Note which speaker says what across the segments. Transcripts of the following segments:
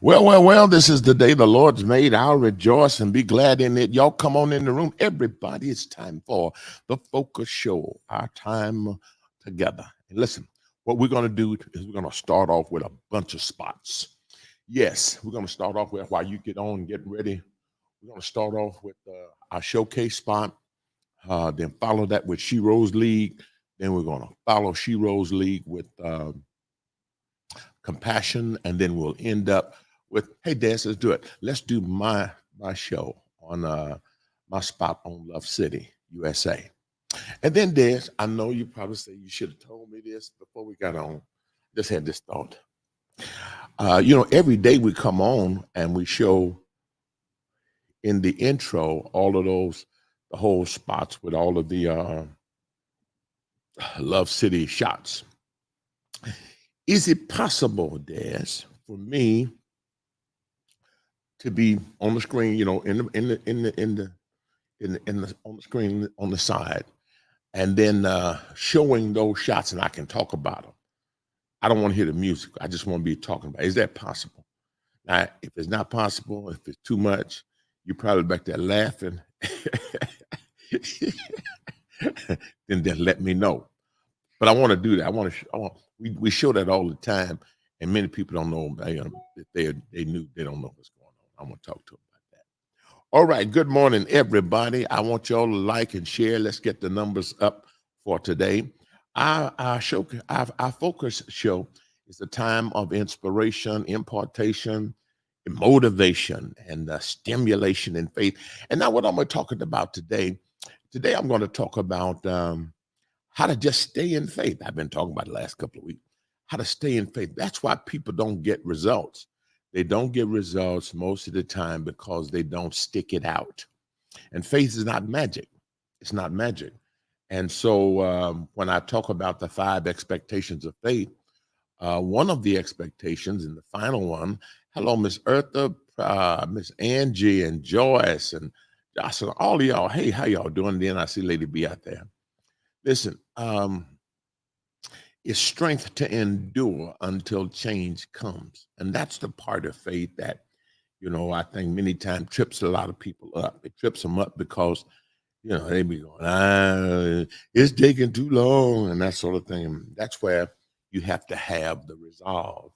Speaker 1: Well, this is the day the Lord's made. I'll rejoice and be glad in it. Y'all come on in the room. Everybody, it's time for the Focus Show, our time together. And listen, what we're going to do is we're going to start off with a bunch of spots. Yes, we're going to start off with, while you get on, get ready, we're going to start off with our showcase spot, then follow that with She Rose League. Then we're going to follow She Rose League with compassion, and then we'll end up with, hey Des, let's do it. Let's do my show on my spot on Love City, USA. And then Des, I know you probably say you should have told me this before we got on. Just had this thought. Every day we come on and we show in the intro all of those, the whole spots with all of the Love City shots. Is it possible, Des, for me to be on the screen, on the screen on the side, and then showing those shots, and I can talk about them? I don't want to hear the music. I just want to be talking about it. Is that possible? Now, if it's not possible, if it's too much, you're probably back there laughing. Then just let me know. But I want to do that. We show that all the time, and many people don't know. If they knew, they don't know what's going on. I want to talk to them about that. All right. Good morning, everybody. I want y'all to like and share. Let's get the numbers up for today. Our focus show is a time of inspiration, impartation, motivation, and stimulation in faith. And now, what I'm going to talk about today. Today, I'm going to talk about how to just stay in faith. I've been talking about the last couple of weeks, how to stay in faith. That's why people don't get results. They don't get results most of the time because they don't stick it out. And faith is not magic. It's not magic. And so when I talk about the 5 expectations of faith, one of the expectations, and the final one, hello, Miss Eartha, Miss Angie, and Joyce, and Jocelyn, all of y'all, hey, how y'all doing? Then I see Lady B out there. Listen, it's strength to endure until change comes. And that's the part of faith that, I think many times trips a lot of people up. It trips them up because, they be going, it's taking too long, and that sort of thing. And that's where you have to have the resolve.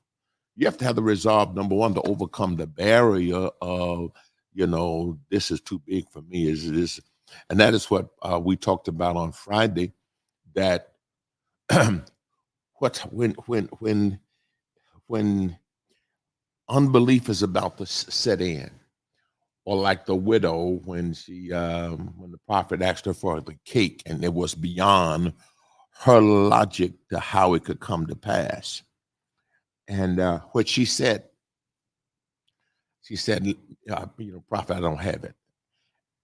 Speaker 1: You have to have the resolve, number one, to overcome the barrier of, this is too big for me. Is this? And that is what we talked about on Friday, that when unbelief is about to set in, or like the widow when the prophet asked her for the cake, and it was beyond her logic to how it could come to pass. And what she said, prophet, I don't have it.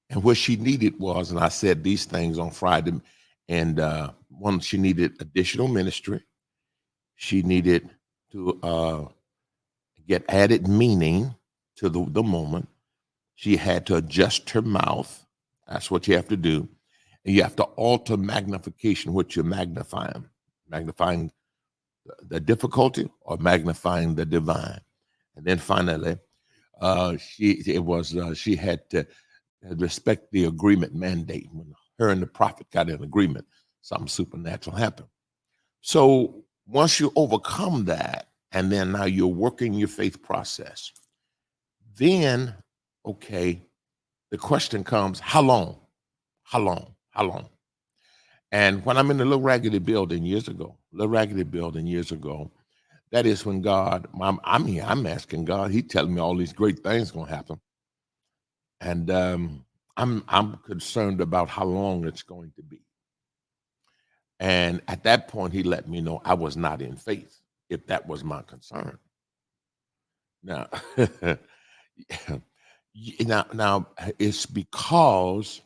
Speaker 1: And what she needed was, and I said these things on Friday, and one, she needed additional ministry. She needed to get added meaning to the moment. She had to adjust her mouth. That's what you have to do. And you have to alter magnification, what you're magnifying. Magnifying the difficulty or magnifying the divine. And then finally, she had to respect the agreement mandate. When her and the prophet got in agreement, something supernatural happened. So once you overcome that, and then now you're working your faith process, then, okay, the question comes, how long? How long? How long? And when I'm in the Little Raggedy Building years ago, that is when God, I'm asking God, He telling me all these great things going to happen. And I'm concerned about how long it's going to be. And at that point, He let me know I was not in faith, if that was my concern. Now, now it's because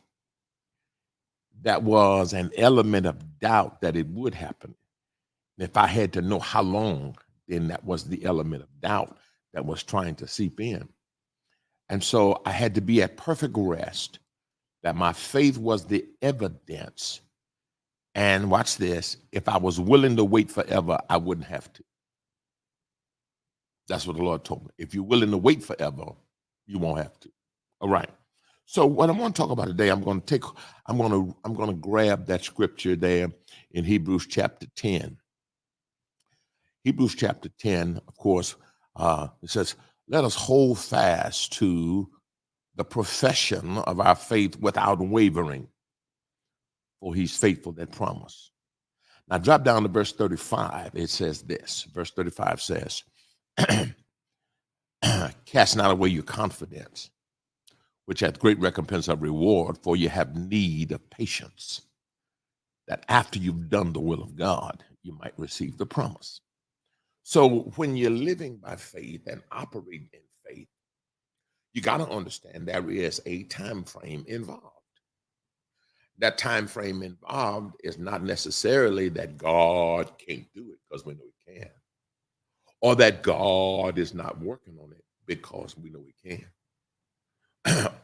Speaker 1: that was an element of doubt that it would happen. And if I had to know how long, then that was the element of doubt that was trying to seep in. And so I had to be at perfect rest, that my faith was the evidence. And watch this, if I was willing to wait forever, I wouldn't have to. That's what the Lord told me. If you're willing to wait forever, you won't have to. All right. So what I'm going to talk about today, I'm going to grab that scripture there in Hebrews chapter 10. Hebrews chapter 10, of course, it says, let us hold fast to the profession of our faith without wavering, for he's faithful that promise. Now drop down to verse 35. It says this. Verse 35 says, cast not away your confidence, which hath great recompense of reward, for you have need of patience, that after you've done the will of God, you might receive the promise. So when you're living by faith and operating in faith, you got to understand there is a time frame involved. That time frame involved is not necessarily that God can't do it, because we know he can, or that God is not working on it because we know he can,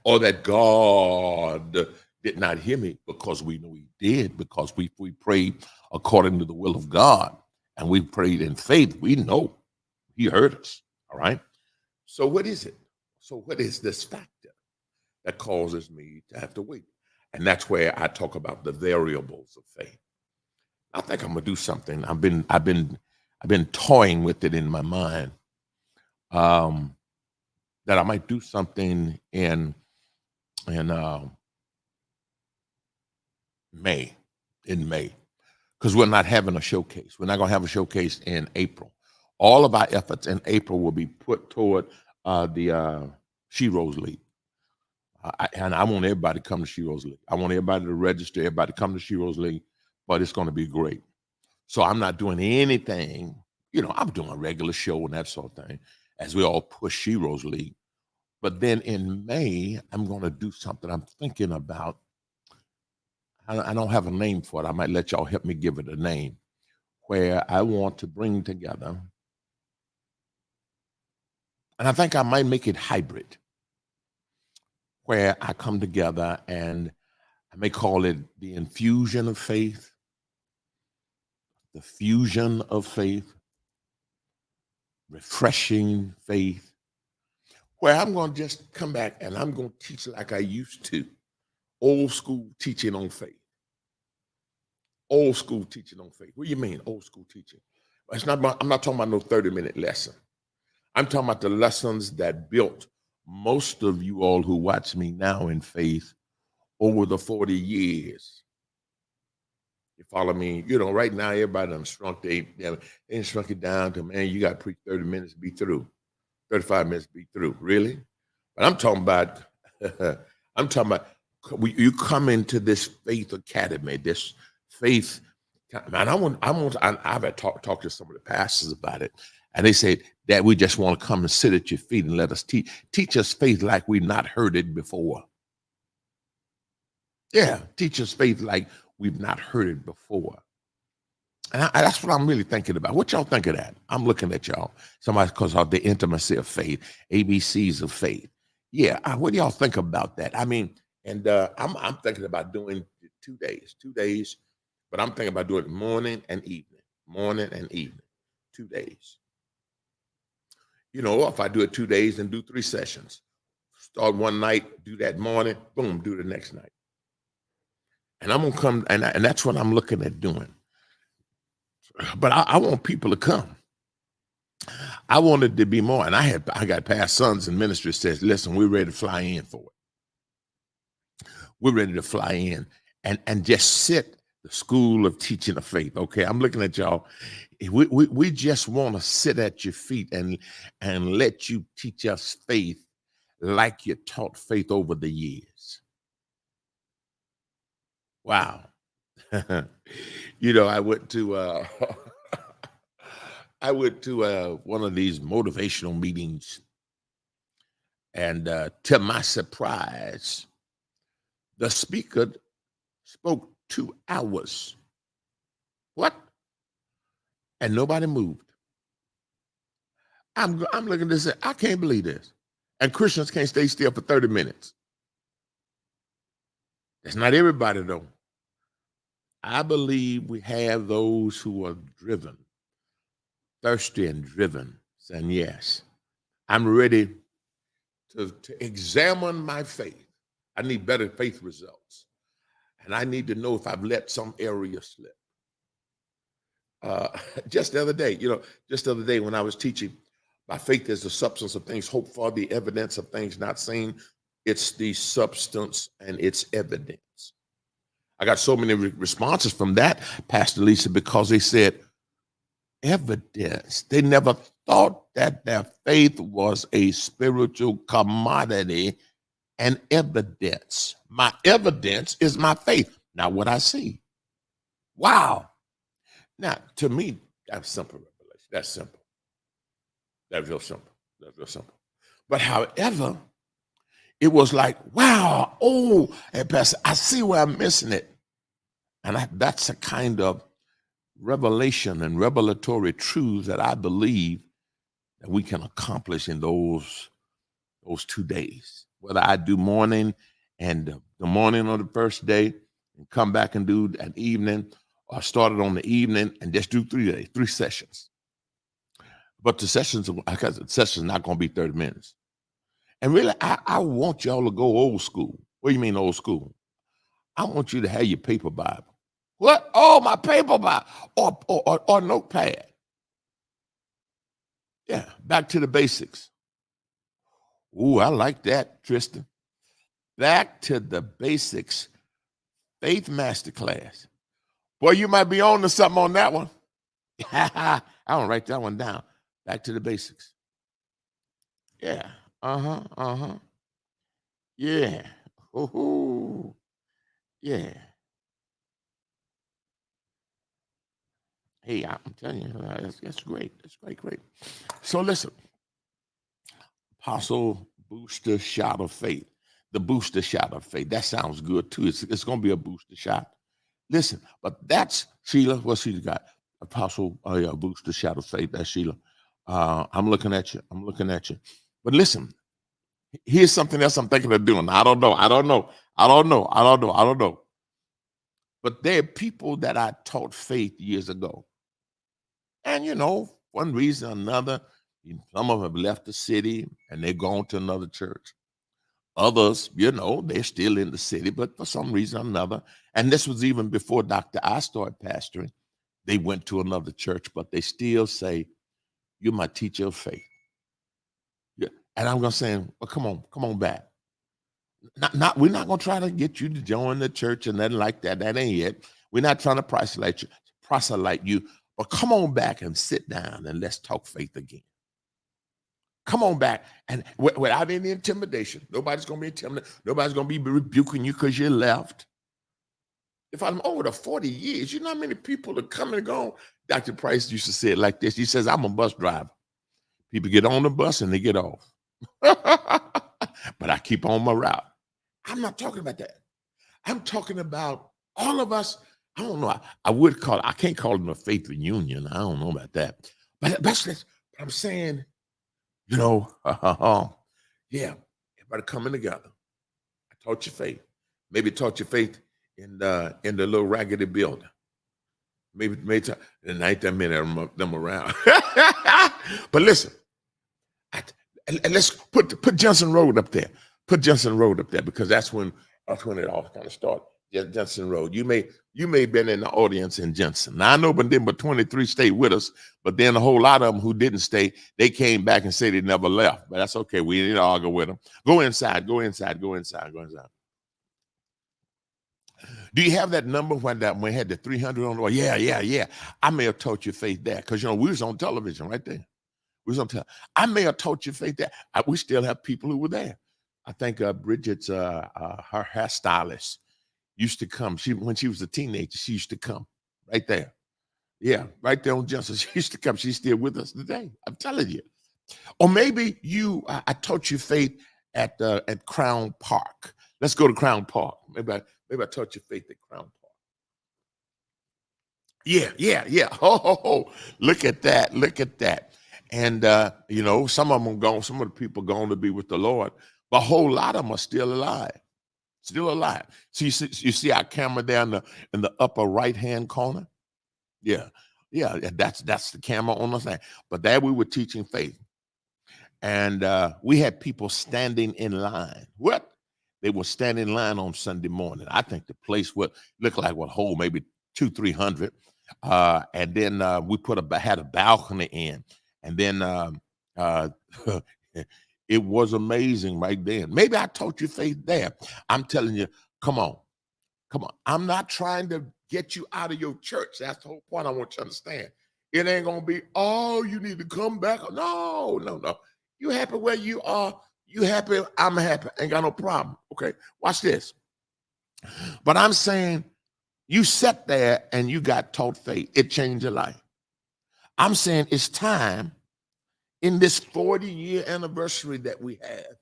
Speaker 1: or that God did not hear me because we know he did, because we prayed according to the will of God and we prayed in faith. We know he heard us. All right. So what is it? So what is this factor that causes me to have to wait? And that's where I talk about the variables of faith. I think I'm gonna do something. I've been toying with it in my mind. That I might do something in May, because we're not having a showcase. We're not gonna have a showcase in April. All of our efforts in April will be put toward the She Rose League. And I want everybody to come to She Rose League. I want everybody to register, everybody to come to She Rose League, but it's going to be great. So I'm not doing anything, I'm doing a regular show and that sort of thing as we all push She Rose League. But then in May, I'm going to do something I'm thinking about. I don't have a name for it. I might let y'all help me give it a name, where I want to bring together, and I think I might make it hybrid, where I come together and I may call it the infusion of faith, the fusion of faith, refreshing faith, where I'm going to just come back and I'm going to teach like I used to, old school teaching on faith. Old school teaching on faith. What do you mean, old school teaching? I'm not talking about no 30-minute lesson. I'm talking about the lessons that built most of you all who watch me now in faith over the 40 years. You follow me? Right now, everybody done shrunk. They shrunk it down to, man, you got to preach 30 minutes to be through, 35 minutes to be through. Really? But I'm talking about, you come into this faith academy, this faith. Man, I've talked to some of the pastors about it, and they said that we just want to come and sit at your feet and let us teach us faith like we've not heard it before. Yeah, teach us faith like we've not heard it before. And that's what I'm really thinking about. What y'all think of that? I'm looking at y'all. Somebody calls out the intimacy of faith, ABCs of faith. Yeah, what do y'all think about that? I mean, and I'm thinking about doing 2 days, but I'm thinking about doing morning and evening, 2 days. If I do it 2 days and do 3 sessions, start one night, do that morning, boom, do the next night. And I'm gonna come, and that's what I'm looking at doing. But I want people to come. I wanted to be more, and I got past sons in ministry says, listen, we're ready to fly in for it. We're ready to fly in and just sit the school of teaching of faith. Okay, I'm looking at y'all. We just want to sit at your feet and let you teach us faith like you taught faith over the years. Wow. I went to one of these motivational meetings, and to my surprise, the speaker spoke 2 hours. What? And nobody moved. I'm looking at this, I can't believe this. And Christians can't stay still for 30 minutes. That's not everybody, though. I believe we have those who are driven, thirsty and driven, saying, yes, I'm ready to examine my faith. I need better faith results. And I need to know if I've let some area slip. Uh, just the other day, just the other day when I was teaching, by faith is the substance of things hoped for, the evidence of things not seen. It's the substance and its evidence. I got so many responses from that, Pastor Lisa, because they said, evidence. They never thought that their faith was a spiritual commodity and evidence. My evidence is my faith, not what I see. Wow. Now, to me, that's simple revelation. That's simple. That's real simple. That's real simple. But however, it was like, wow, oh, and Pastor, I see where I'm missing it. And that's a kind of revelation and revelatory truths that I believe that we can accomplish in those 2 days. Whether I do morning and the morning on the first day and come back and do an evening, or start it on the evening and just do 3 days, 3 sessions. But the sessions not going to be 30 minutes. And really, I want y'all to go old school. What do you mean old school? I want you to have your paper Bible. What? Oh, my paper Bible or notepad. Yeah, back to the basics. Ooh, I like that, Tristan. Back to the basics. Faith Masterclass. Boy, you might be on to something on that one. I don't write that one down. Back to the basics. Yeah. Yeah. Ooh. Yeah. Hey, I'm telling you, that's great. That's great. So listen, Apostle booster shot of faith. The booster shot of faith. That sounds good too. It's going to be a booster shot. Listen, but that's Sheila. What Sheila got? Apostle, booster shot of faith. That's Sheila. I'm looking at you. But listen, here's something else I'm thinking of doing. I don't know. But there are people that I taught faith years ago. And, one reason or another, some of them have left the city and they've gone to another church. Others, they're still in the city, but for some reason or another, and this was even before Dr. I started pastoring, they went to another church, but they still say, you're my teacher of faith. Yeah. And I'm going to say, well, come on back. We're not going to try to get you to join the church and nothing like that. That ain't it. We're not trying to proselyte you, but come on back and sit down and let's talk faith again. Come on back. And without any intimidation, nobody's going to be intimidated. Nobody's going to be rebuking you because you left. If I'm over the 40 years, you know how many people are coming and going? Dr. Price used to say it like this. He says, I'm a bus driver. People get on the bus and they get off. But I keep on my route. I'm not talking about that. I'm talking about all of us. I don't know. I can't call it a faith reunion. I don't know about that. But I'm saying, yeah, everybody coming together. I taught you faith. Maybe taught you faith in the little raggedy building. Maybe and ain't that many of them around. But listen, and let's put Johnson Road up there. Put Johnson Road up there because that's when it all kind of started. Yeah, Johnson Road. You may have been in the audience in Johnson. Now I know, but 23 stayed with us. But then a whole lot of them who didn't stay, they came back and said they never left. But that's okay. We didn't argue with them. Go inside. Do you have that number when we had the 300 on the wall? Yeah. I may have taught you faith there because we was on television right there. I may have taught you faith there. We still have people who were there. I think Bridget's her hairstylist used to come. When she was a teenager, she used to come right there. Yeah, right there on Johnson. She used to come. She's still with us today. I'm telling you. Or maybe I taught you faith at Crown Park. Let's go to Crown Park. Maybe I taught you faith at Crown Park. Yeah. Oh, look at that. And some of them gone. Some of the people gone to be with the Lord, but a whole lot of them are still alive. So you see our camera there in the upper right hand corner. Yeah, Yeah, that's the camera on the thing. But there we were teaching faith. And we had people standing in line. What? They were standing in line on Sunday morning. I think the place would look like would hold maybe 200-300. And then we had a balcony in. And then uh, it was amazing right then. Maybe I taught you faith there. I'm telling you, come on. Come on. I'm not trying to get you out of your church. That's the whole point I want you to understand. It ain't going to be, oh, you need to come back. No, no, no. You happy where you are. You happy. I'm happy. Ain't got no problem. Okay. Watch this. But I'm saying you sat there and you got taught faith. It changed your life. I'm saying it's time in this 40-year anniversary that we have.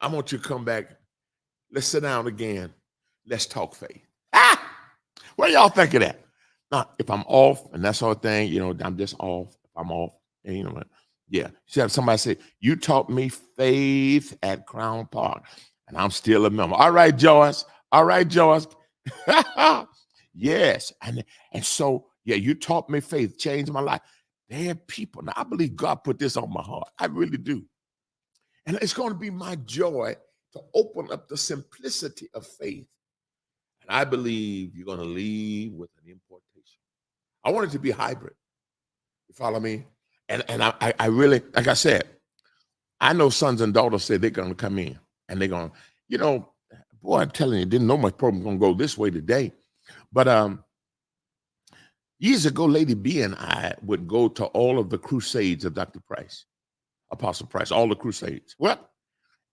Speaker 1: I want you to come back. Let's sit down again. Let's talk faith. What y'all think of that? Now, if I'm off and that sort of thing, you know, I'm just off. If I'm off, and you know what? Yeah. Somebody say, you taught me faith at Crown Park. And I'm still a member. All right, Joyce. All right, Joyce. Yes. And so, yeah, you taught me faith, changed my life. There are people. Now, I believe God put this on my heart. I really do. And it's going to be my joy to open up the simplicity of faith. And I believe you're going to leave with an importation. I want it to be hybrid. You follow me? And I really, like I said, I know sons and daughters say they're going to come in and they're going to, you know, boy, I'm telling you, didn't know my program going to go this way today. But years ago, Lady B and I would go to all of the crusades of Dr. Price, Apostle Price, all the crusades. What?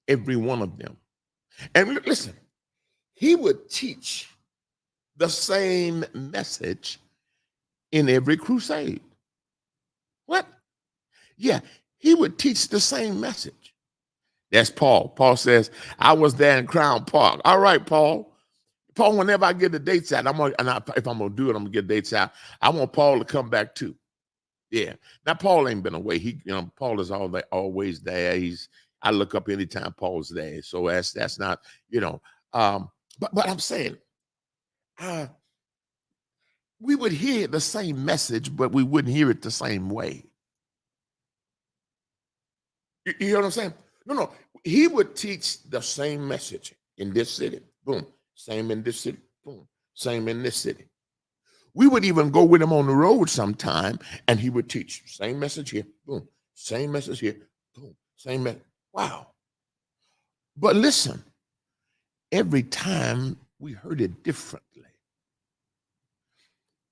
Speaker 1: Every one of them. And listen, he would teach the same message in every crusade. What? Yeah, he would teach the same message. That's Paul. Paul says, I was there in Crown Park. All right, Paul. Paul, whenever I get the dates out, if I'm going to do it, I'm going to get dates out. I want Paul to come back too. Yeah. Now, Paul ain't been away. Paul is always there. I look up anytime Paul's there. So that's not, but I'm saying, we would hear the same message, but we wouldn't hear it the same way. You know what I'm saying? No. He would teach the same message in this city. Boom. Same in this city. Boom. Same in this city. We would even go with him on the road sometime, and he would teach. Same message here. Boom. Same message here. Boom. Same message. Wow. But listen, every time we heard it differently.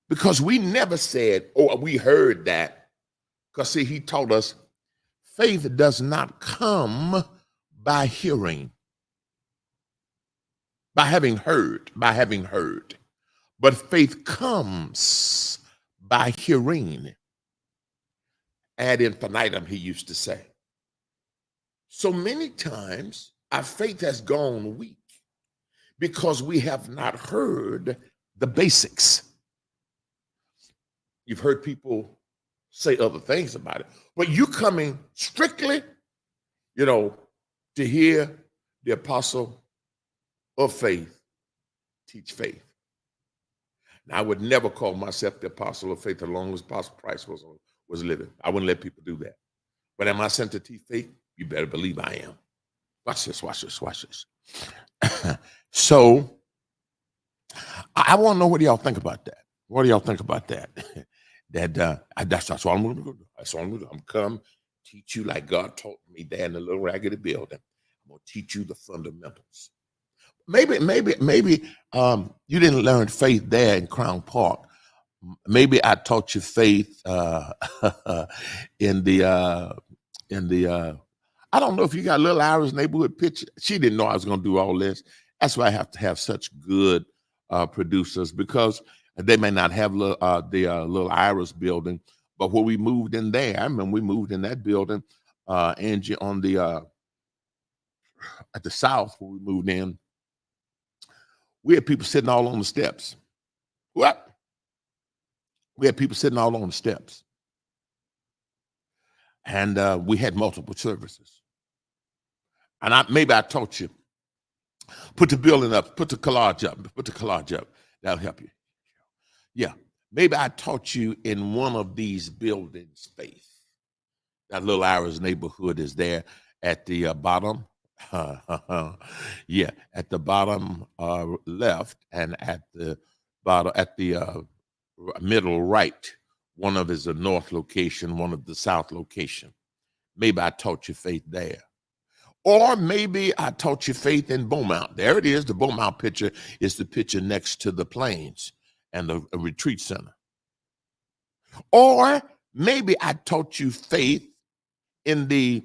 Speaker 1: Because we never said, oh, we heard that. Because, see, he taught us faith does not come by hearing, by having heard. But faith comes by hearing. Ad infinitum, he used to say. So many times our faith has gone weak because we have not heard the basics. You've heard people say other things about it, but you coming strictly, to hear the apostle of faith teach faith. Now, I would never call myself the apostle of faith as long as Apostle Price was living. I wouldn't let people do that. But am I sent to teach faith? You better believe I am. Watch this. So I want to know, what do y'all think about that? What do y'all think about that? That's what I'm going to do. That's what I'm going to do. I'm going to come teach you like God taught me there in the little raggedy building. I'm going to teach you the fundamentals. Maybe you didn't learn faith there in Crown Park. Maybe I taught you faith in the I don't know if you got a little Irish neighborhood picture. She didn't know I was going to do all this. That's why I have to have such good producers, because they may not have the little Irish building, but when we moved in there, I remember we moved in that building, Angie, on the at the south where we moved in. We had people sitting all on the steps. What? We had people sitting all on the steps. And we had multiple services. And maybe I taught you, put the building up, put the collage up. That'll help you. Yeah. Maybe I taught you in one of these buildings faith. That little Irish neighborhood is there at the bottom. Yeah, at the bottom left and at the bottom, at the middle right. One of is the north location, one of the south location. Maybe I taught you faith there. Or maybe I taught you faith in Beaumont. There it is. The Beaumont picture is the picture next to the plains and the retreat center. Or maybe I taught you faith in the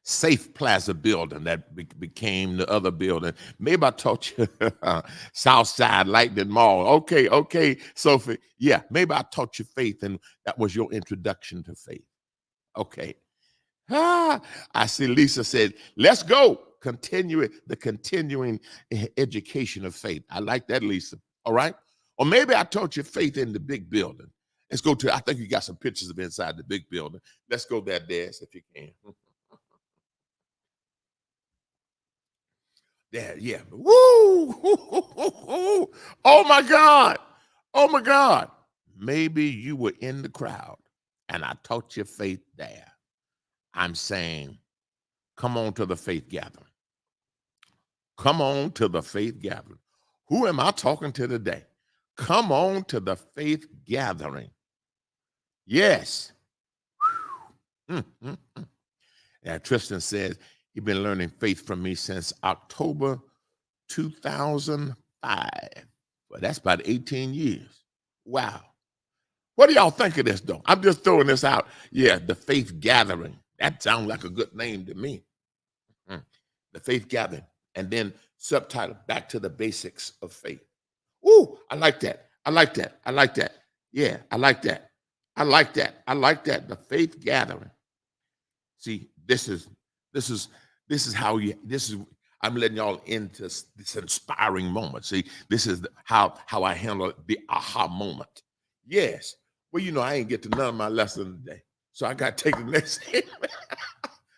Speaker 1: Safe Plaza building that became the other building. Maybe I taught you Southside Lightning Mall. Okay, Sophie. Yeah, maybe I taught you faith, and that was your introduction to faith. Okay. I see Lisa said, let's go. The continuing education of faith. I like that, Lisa. All right. Or maybe I taught you faith in the big building. Let's go to, I think you got some pictures of inside the big building. Let's go there, Des, if you can. There, yeah. Woo! Oh my God. Oh my God. Maybe you were in the crowd and I taught you faith there. I'm saying, come on to the faith gathering. Come on to the faith gathering. Who am I talking to today? Come on to the faith gathering. Yes. Yeah, Tristan says he's been learning faith from me since October 2005. Well, that's about 18 years. Wow. What do y'all think of this, though? I'm just throwing this out. Yeah, the faith gathering. That sounds like a good name to me. The faith gathering. And then subtitle, Back to the Basics of Faith. Ooh, I like that. I like that. I like that. Yeah, I like that. I like that. I like that. The faith gathering. See, this is how I'm letting y'all into this inspiring moment. See, this is how I handle the aha moment. Yes. Well, I ain't get to none of my lesson today. So I got to take the next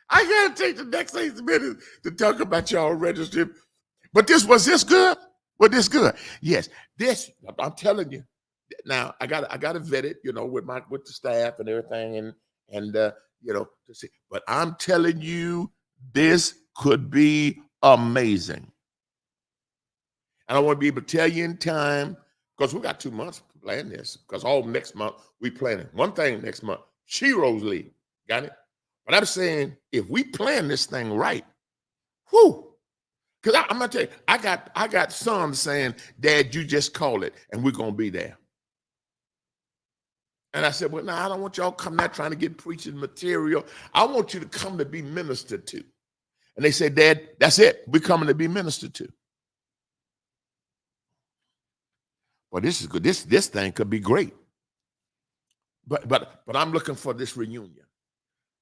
Speaker 1: I got to take the next 8 minutes to talk about y'all registry. But was this good? Was this good? Yes. This, I'm telling you. Now I got to vet it, with the staff and everything, and to see. But I'm telling you, this could be amazing. And I want to be able to tell you in time, because we got 2 months to plan this. Because all next month we planning one thing next month. Sheroes League. Got it? But I'm saying if we plan this thing right, whoo. Because I'm gonna tell you, I got sons saying, Dad, you just call it and we're gonna be there. And I said, well, no, I don't want y'all come there trying to get preaching material. I want you to come to be ministered to. And they said, Dad, that's it. We're coming to be ministered to. Well, this is good. This thing could be great. But I'm looking for this reunion.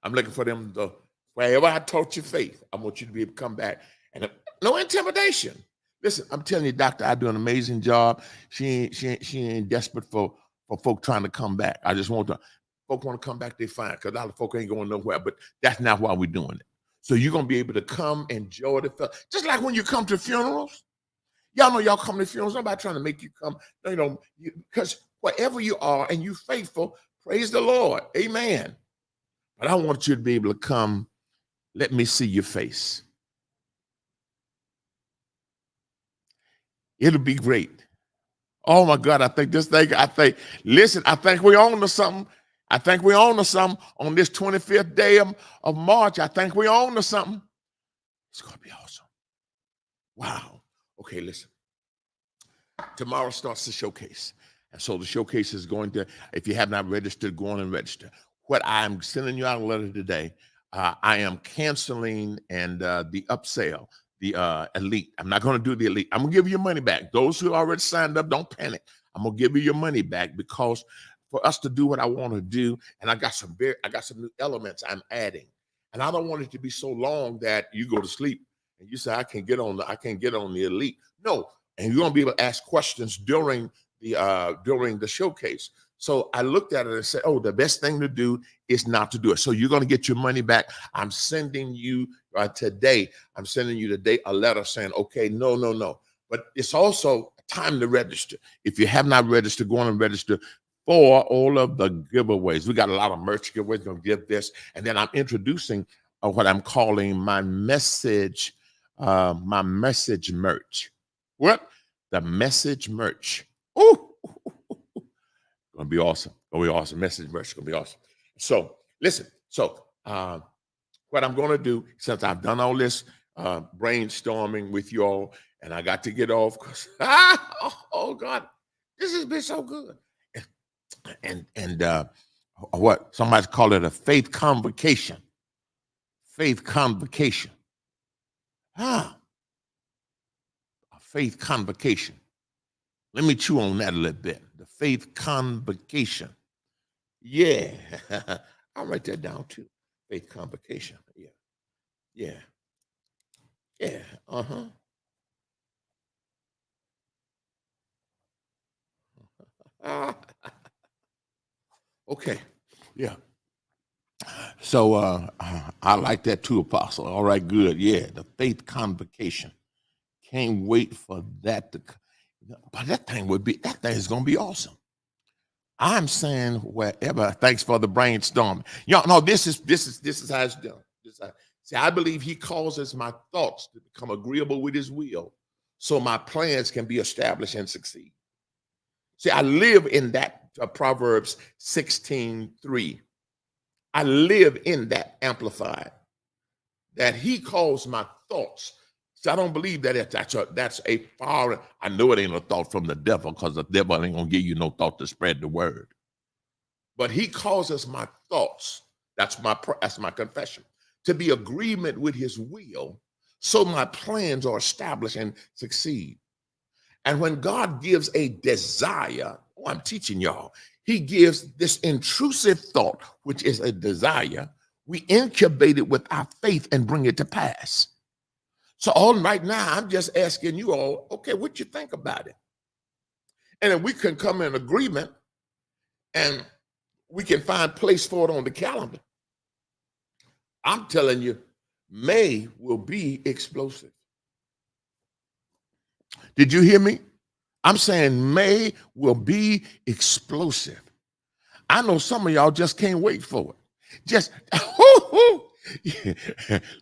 Speaker 1: I'm looking for them to, wherever I taught you faith, I want you to be able to come back. And no intimidation. Listen, I'm telling you, Doctor, I do an amazing job. She ain't desperate for folk trying to come back. I just want folk want to come back, they fine, because a lot of folk ain't going nowhere, but that's not why we're doing it. So you're going to be able to come enjoy the fellowship. Just like when you come to funerals. Y'all know y'all come to funerals. Nobody trying to make you come, because wherever you are and you faithful, praise the Lord. Amen. But I want you to be able to come. Let me see your face. It'll be great. Oh my God, I think we're on to something. I think we're on to something on this 25th day of March. I think we're on to something. It's going to be awesome. Wow. Okay, listen. Tomorrow starts the showcase. And so the showcase is going to, if you have not registered, go on and register. What I'm sending you out a letter today, I am canceling and the upsell, the elite. I'm not going to do the elite. I'm going to give you your money back. Those who already signed up, don't panic. I'm going to give you your money back, because for us to do what I want to do, and I got some new elements I'm adding. And I don't want it to be so long that you go to sleep and you say, I can't get on the elite. No. And you're going to be able to ask questions during the showcase. So I looked at it and said, oh, the best thing to do is not to do it. So you're going to get your money back. I'm sending you today a letter saying, okay, no. But it's also Time to register. If you have not registered, go on and register for all of the giveaways. We got a lot of merch giveaways. Going to give this, and then I'm introducing what I'm calling my message merch. What? The message merch. Oh, gonna be awesome. Gonna be awesome. Message merch gonna be awesome. So listen. So what I'm gonna do, since I've done all this brainstorming with you all, and I got to get off because oh God, this has been so good. And what somebody call it a faith convocation. Faith convocation. A faith convocation. Let me chew on that a little bit. The faith convocation. Yeah. I'll write that down too. Faith convocation. Yeah. Yeah. Yeah. Uh-huh. Okay. Yeah. So I like that too, Apostle. All right, good. Yeah. The faith convocation. Can't wait for that to but that thing is gonna be awesome. I'm saying wherever. Thanks for the brainstorm. Y'all know this is how it's done. See, I believe he causes my thoughts to become agreeable with his will, so my plans can be established and succeed. See, I live in that Proverbs 16:3. I live in that amplified. That he calls my thoughts. So I don't believe that that's a foreign. I know it ain't a thought from the devil, because the devil ain't gonna give you no thought to spread the word. But he causes my thoughts. That's my confession, to be agreement with his will, so my plans are established and succeed. And when God gives a desire, I'm teaching y'all, he gives this intrusive thought, which is a desire. We incubate it with our faith and bring it to pass. So right now, I'm just asking you all, okay, what you think about it? And then we can come in agreement, and we can find place for it on the calendar. I'm telling you, May will be explosive. Did you hear me? I'm saying May will be explosive. I know some of y'all just can't wait for it. Just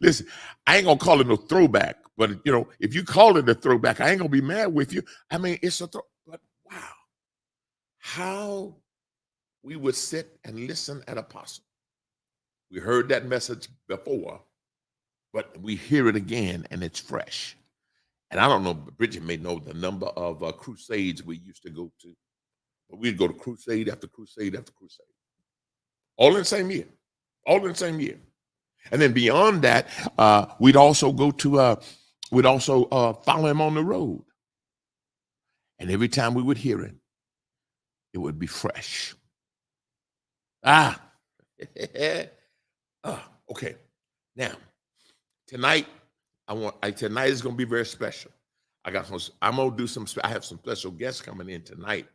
Speaker 1: listen, I ain't gonna call it no throwback, but if you call it a throwback, I ain't gonna be mad with you. I mean, it's a but wow, how we would sit and listen at Apostle. We heard that message before, but we hear it again, and it's fresh. And I don't know, Bridget may know the number of crusades we used to go to, but we'd go to crusade after crusade after crusade, all in the same year, And then beyond that, we'd also go to, follow him on the road. And every time we would hear him, it would be fresh. Okay. Now, tonight, tonight is going to be very special. I have some special guests coming in tonight.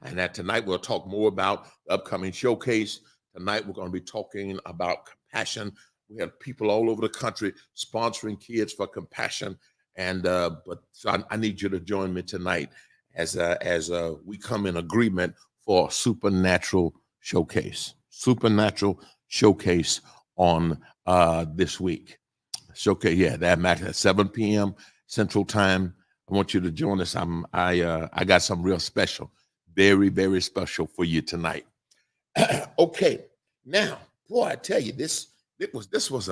Speaker 1: And tonight we'll talk more about the upcoming showcase. Tonight we're going to be talking about compassion. We have people all over the country sponsoring kids for compassion. And so I need you to join me tonight as we come in agreement for supernatural showcase. Supernatural showcase on this week. Showcase, yeah, that match at 7 p.m. Central Time. I want you to join us. I got some real special, very, very special for you tonight. Okay, now, boy, I tell you, this was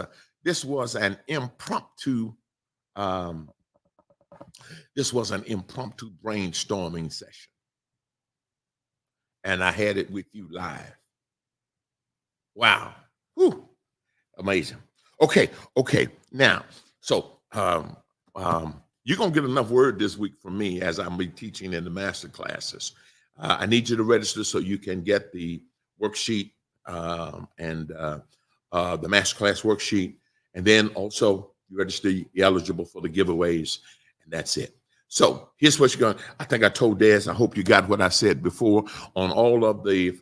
Speaker 1: an impromptu brainstorming session, and I had it with you live. Wow, whew, amazing. Okay. Now, so you're gonna get enough word this week from me as I'm be teaching in the master classes. I need you to register so you can get the worksheet and the master class worksheet, and then also you register, you're eligible for the giveaways, and that's it. So here's what you're going. I think I told Des. I hope you got what I said before on all of the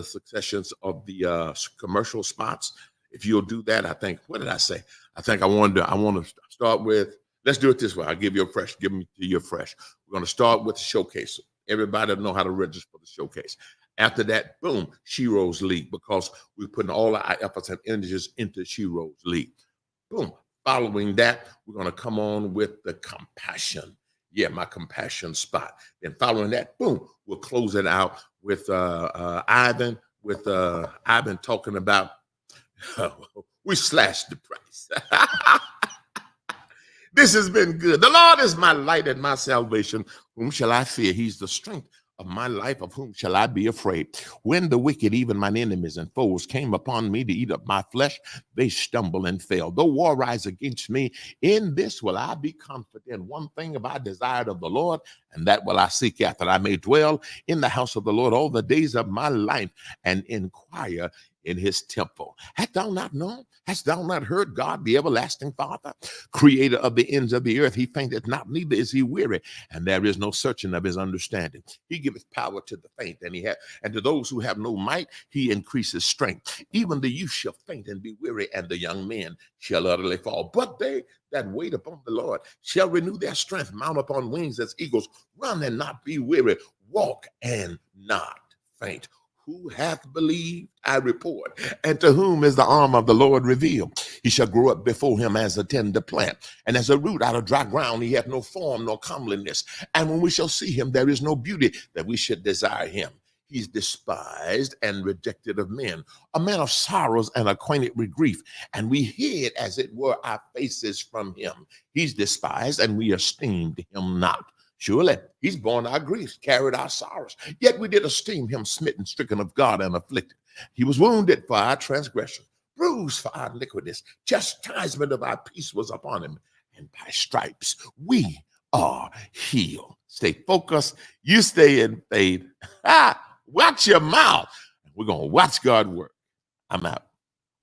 Speaker 1: successions of the commercial spots. If you'll do that, I think. What did I say? I think I want to start with Let's do it this way. I'll give you a fresh. Give me to you fresh. We're going to start with the showcase. Everybody know how to register for the showcase. After that, boom, Sheroes League, because we're putting all our efforts and energies into Sheroes League. Boom. Following that, we're going to come on with the compassion. Yeah, my compassion spot. Then following that, boom, we'll close it out with Ivan. With Ivan talking about we slashed the price. This has been good. The Lord is my light and my salvation. Whom shall I fear? He's the strength of my life. Of whom shall I be afraid? When the wicked, even mine enemies and foes, came upon me to eat up my flesh, they stumble and fail. Though war rise against me, in this will I be confident. One thing have I desired of the Lord, and that will I seek after, I may dwell in the house of the Lord all the days of my life, and inquire in his temple. Hast thou not known? Hast thou not heard? God, the everlasting Father, creator of the ends of the earth, he fainteth not, neither is he weary, and there is no searching of his understanding. He giveth power to the faint, and to those who have no might, he increases strength. Even the youth shall faint and be weary, and the young men shall utterly fall. But they that wait upon the Lord shall renew their strength, mount upon wings as eagles, run and not be weary, walk and not faint. Who hath believed, I report, and to whom is the arm of the Lord revealed? He shall grow up before him as a tender plant, and as a root out of dry ground. He hath no form nor comeliness. And when we shall see him, there is no beauty that we should desire him. He's despised and rejected of men, a man of sorrows and acquainted with grief. And we hid, as it were, our faces from him. He's despised, and we esteemed him not. Surely he's borne our griefs, carried our sorrows. Yet we did esteem him smitten, stricken of God, and afflicted. He was wounded for our transgression, bruised for our iniquities. Chastisement of our peace was upon him, and by stripes we are healed. Stay focused. You stay in faith. Watch your mouth. We're going to watch God work. I'm out.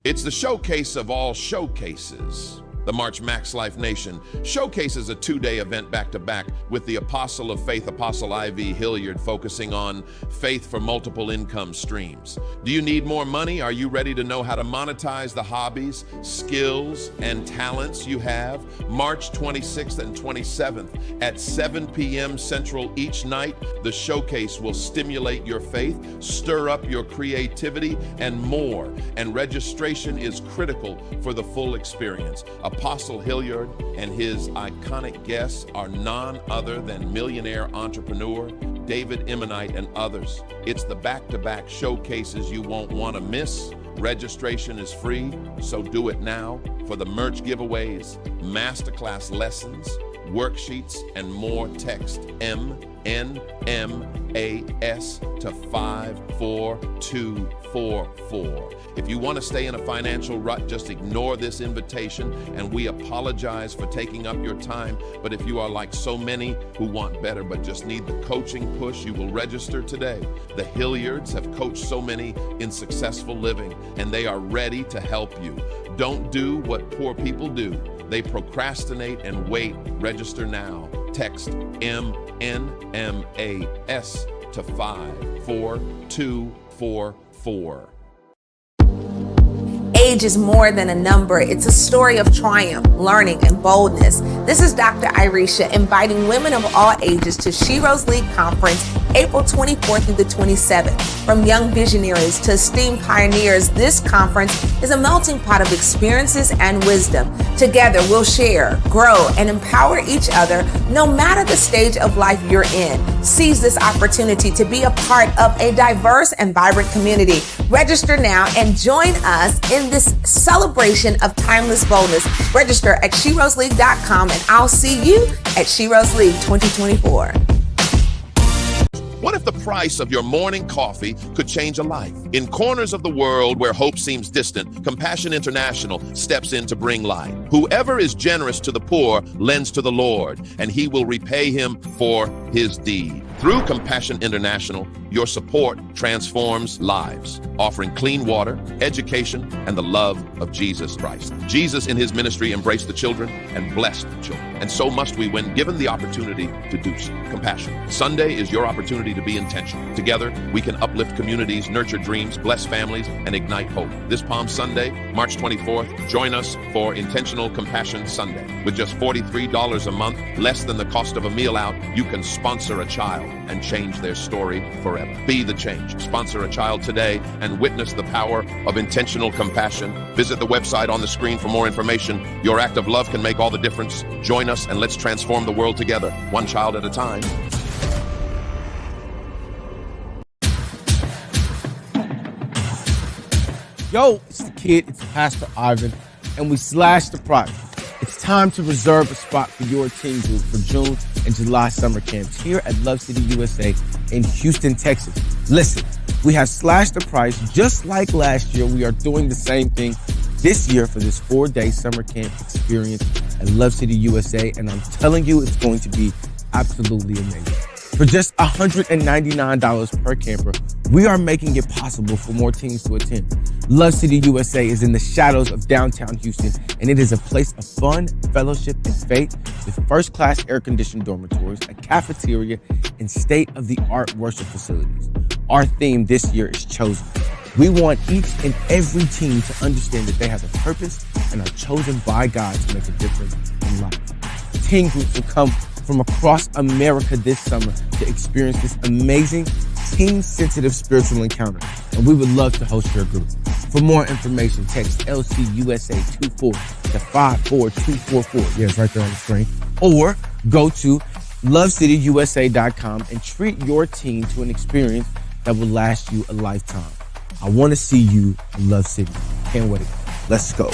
Speaker 2: It's the showcase of all showcases. The March MaxLife Nation showcases a 2-day event back-to-back with the Apostle of Faith, Apostle I.V. Hilliard, focusing on faith for multiple income streams. Do you need more money? Are you ready to know how to monetize the hobbies, skills, and talents you have? March 26th and 27th at 7 p.m. Central each night, the showcase will stimulate your faith, stir up your creativity, and more. And registration is critical for the full experience. Apostle Hilliard and his iconic guests are none other than millionaire entrepreneur David Immonite and others. It's the back-to-back showcases you won't want to miss. Registration is free, so do it now. For the merch giveaways, masterclass lessons, worksheets, and more, text MNMAS to 54244. If you want to stay in a financial rut, just ignore this invitation, and we apologize for taking up your time. But if you are like so many who want better but just need the coaching push, you will register today. The Hilliards have coached so many in successful living, and they are ready to help you. Don't do what poor people do. They procrastinate and wait. Register now. Text MNMAS to 54244.
Speaker 3: Age is more than a number. It's a story of triumph, learning, and boldness. This is Dr. Irisha inviting women of all ages to Sheroes League Conference, April 24th through the 27th. From young visionaries to esteemed pioneers, this conference is a melting pot of experiences and wisdom. Together, we'll share, grow, and empower each other no matter the stage of life you're in. Seize this opportunity to be a part of a diverse and vibrant community. Register now and join us in this celebration of timeless boldness. Register at SheroesLeague.com, and I'll see you at Sheroes League 2024.
Speaker 2: What if the price of your morning coffee could change a life? In corners of the world where hope seems distant, Compassion International steps in to bring light. Whoever is generous to the poor lends to the Lord, and he will repay him for his deed. Through Compassion International, your support transforms lives, offering clean water, education, and the love of Jesus Christ. Jesus in his ministry embraced the children and blessed the children. And so must we when given the opportunity to do so. Compassion. Sunday is your opportunity to be in intentional. Together, we can uplift communities, nurture dreams, bless families, and ignite hope. This Palm Sunday, March 24th, join us for Intentional Compassion Sunday. With just $43 a month, less than the cost of a meal out, you can sponsor a child and change their story forever. Be the change. Sponsor a child today and witness the power of intentional compassion. Visit the website on the screen for more information. Your act of love can make all the difference. Join us and let's transform the world together, one child at a time.
Speaker 4: Yo, it's the kid, it's Pastor Ivan, and we slashed the price. It's time to reserve a spot for your teen group for June and July summer camps here at Love City USA in Houston, Texas. Listen, we have slashed the price just like last year. We are doing the same thing this year for this 4-day summer camp experience at Love City USA, and I'm telling you, it's going to be absolutely amazing. For just $199 per camper, we are making it possible for more teams to attend. Love City USA is in the shadows of downtown Houston, and it is a place of fun, fellowship, and faith with first-class air-conditioned dormitories, a cafeteria, and state-of-the-art worship facilities. Our theme this year is chosen. We want each and every team to understand that they have a purpose and are chosen by God to make a difference in life. Teen groups will come from across America this summer to experience this amazing, teen-sensitive spiritual encounter, and we would love to host your group. For more information, text LCUSA24 to 54244. Yeah, it's right there on the screen. Or go to lovecityusa.com and treat your teen to an experience that will last you a lifetime. I want to see you in Love City. Can't wait. Let's go.